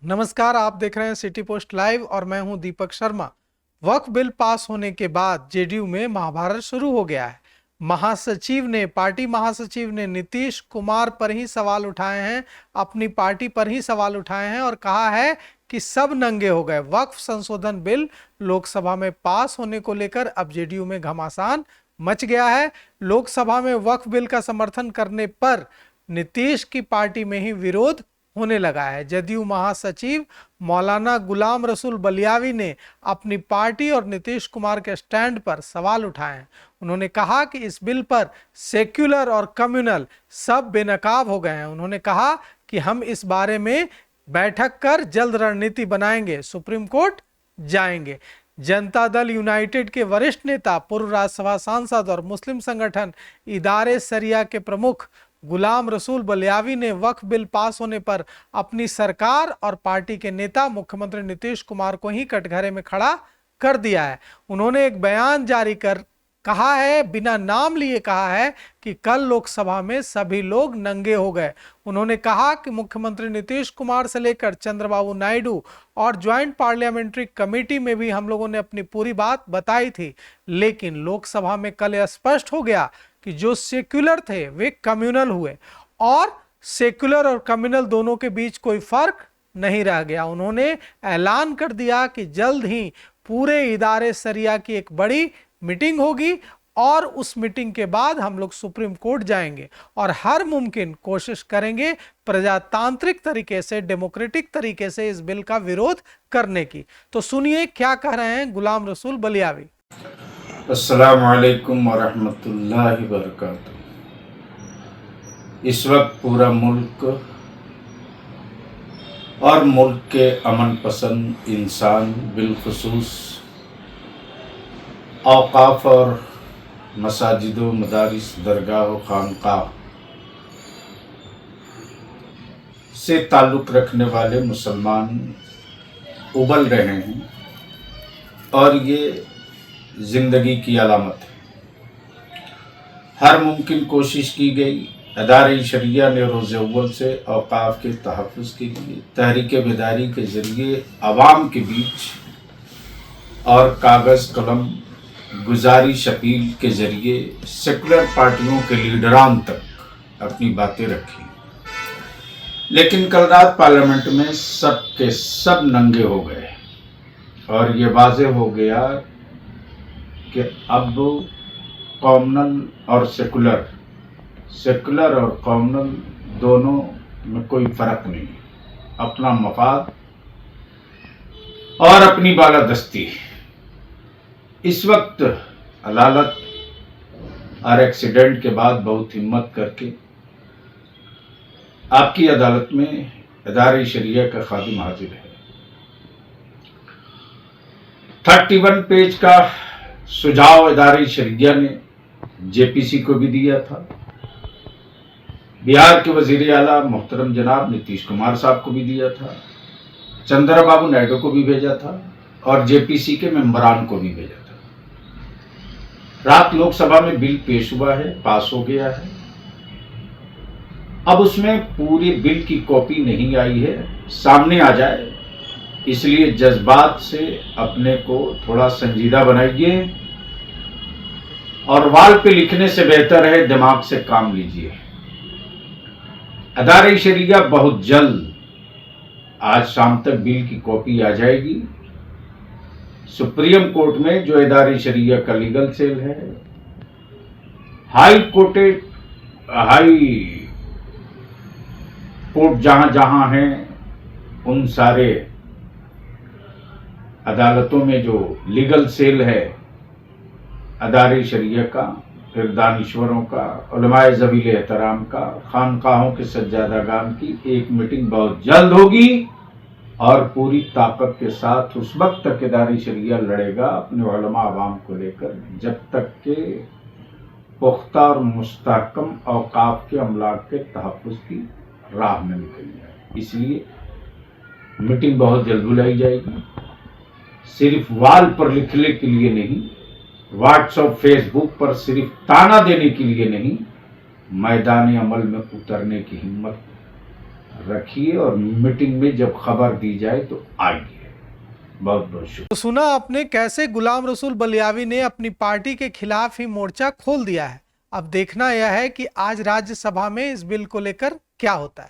नमस्कार, आप देख रहे हैं सिटी पोस्ट लाइव और मैं हूं दीपक शर्मा। वक्फ बिल पास होने के बाद जेडीयू में महाभारत शुरू हो गया है। पार्टी महासचिव ने नीतीश कुमार पर ही सवाल उठाए हैं, अपनी पार्टी पर ही सवाल उठाए हैं और कहा है कि सब नंगे हो गए। वक्फ संशोधन बिल लोकसभा में पास होने को लेकर अब जेडीयू में घमासान मच गया है। लोकसभा में वक्फ बिल का समर्थन करने पर नीतीश की पार्टी में ही विरोध होने लगा है। जदयू महासचिव मौलाना गुलाम रसूल बलियावी ने अपनी पार्टी और नीतीश कुमार के स्टैंड पर सवाल उठाए हैं। उन्होंने कहा कि इस बिल पर सेक्युलर और कम्युनल सब बेनकाब हो गए हैं। उन्होंने कहा कि हम इस बारे में बैठक कर जल्द रणनीति बनाएंगे, सुप्रीम कोर्ट जाएंगे। जनता दल यूनाइटेड के वरिष्ठ नेता, पूर्व राज्यसभा सांसद और मुस्लिम संगठन इदारे सरिया के प्रमुख गुलाम रसूल बलियावी ने वक्फ बिल पास होने पर अपनी सरकार और पार्टी के नेता मुख्यमंत्री नीतीश कुमार को ही कटघरे में खड़ा कर दिया है। उन्होंने एक बयान जारी कर कहा है, बिना नाम लिए कहा है कि कल लोकसभा में सभी लोग नंगे हो गए। उन्होंने कहा कि मुख्यमंत्री नीतीश कुमार से लेकर चंद्रबाबू नायडू और ज्वाइंट पार्लियामेंट्री कमेटी में भी हम लोगों ने अपनी पूरी बात बताई थी, लेकिन लोकसभा में कल यह स्पष्ट हो गया कि जो सेक्युलर थे वे कम्युनल हुए और सेक्युलर और कम्युनल दोनों के बीच कोई फर्क नहीं रह गया। उन्होंने ऐलान कर दिया कि जल्द ही पूरे इदारे सरिया की एक बड़ी मीटिंग होगी और उस मीटिंग के बाद हम लोग सुप्रीम कोर्ट जाएंगे और हर मुमकिन कोशिश करेंगे प्रजातांत्रिक तरीके से, डेमोक्रेटिक तरीके से इस बिल का विरोध करने की। तो सुनिए क्या कह रहे हैं गुलाम रसूल बलियावी। अस्सलामु अलैकुम वरहमतुल्लाहि वबरकातुहू। इस वक्त पूरा मुल्क और मुल्क के अमन पसंद इंसान, बिलखुसूस औकाफ और मसाजिद व मदारिस, दरगाह व खानकाह से ताल्लुक़ रखने वाले मुसलमान उबल रहे हैं और ये ज़िंदगी की अलामत है। हर मुमकिन कोशिश की गई। अदारे शरिया ने रोज़ अव्वल से औकाफ के तहफ़्फ़ुज़ के लिए तहरीक बेदारी के ज़रिए आवाम के बीच और कागज़ कलम गुजारिश अपील के ज़रिए सेकुलर पार्टियों के लीडरान तक अपनी बातें रखी, लेकिन कल रात पार्लियामेंट में सब के सब नंगे हो गए और ये वाज़ेह हो गया कि अब कॉमनल और सेकुलर और कॉमनल दोनों में कोई फ़र्क नहीं। अपना मफाद और अपनी बालादस्ती। इस वक्त अदालत और एक्सीडेंट के बाद बहुत हिम्मत करके आपकी अदालत में इदारे शरिया का खादिम हाजिर है। 31 पेज का सुझाव इदारे शरिया ने जेपीसी को भी दिया था, बिहार के वजीर आला मोहतरम जनाब नीतीश कुमार साहब को भी दिया था, चंद्रबाबू नायडू को भी भेजा था और जेपीसी के मेंबरान को भी भेजा था। रात लोकसभा में बिल पेश हुआ है, पास हो गया है। अब उसमें पूरी बिल की कॉपी नहीं आई है, सामने आ जाए, इसलिए जज्बात से अपने को थोड़ा संजीदा बनाइए और वाल पे लिखने से बेहतर है दिमाग से काम लीजिए। अदारे शरिया बहुत जल्द, आज शाम तक बिल की कॉपी आ जाएगी। सुप्रीम कोर्ट में जो इदारे शरिया का लीगल सेल है, हाई कोर्ट जहां जहां हैं, उन सारे अदालतों में जो लीगल सेल है अदारे शरिया का, फिर दानिश्वरों का, उलमाए ज़वील एहतराम का, खानकाहों के सज्जादागान की एक मीटिंग बहुत जल्द होगी और पूरी ताकत के साथ उस वक्त तक इदारे शरिया लड़ेगा अपने उलमा आवाम को लेकर, जब तक के पुख्ता और मुस्तहकम औकाफ के अमलाक के तहफ़्फ़ुज़ की राह में निकल जाए। इसलिए मीटिंग बहुत जल्द बुलाई जाएगी, सिर्फ वाल पर लिखने के लिए नहीं, व्हाट्सएप फेसबुक पर सिर्फ ताना देने के लिए नहीं, मैदान अमल में उतरने की हिम्मत रखिए और मीटिंग में जब खबर दी जाए तो आइए। बहुत बहुत शुक्रिया। तो सुना आपने कैसे गुलाम रसूल बलियावी ने अपनी पार्टी के खिलाफ ही मोर्चा खोल दिया है। अब देखना यह है कि आज राज्यसभा में इस बिल को लेकर क्या होता है।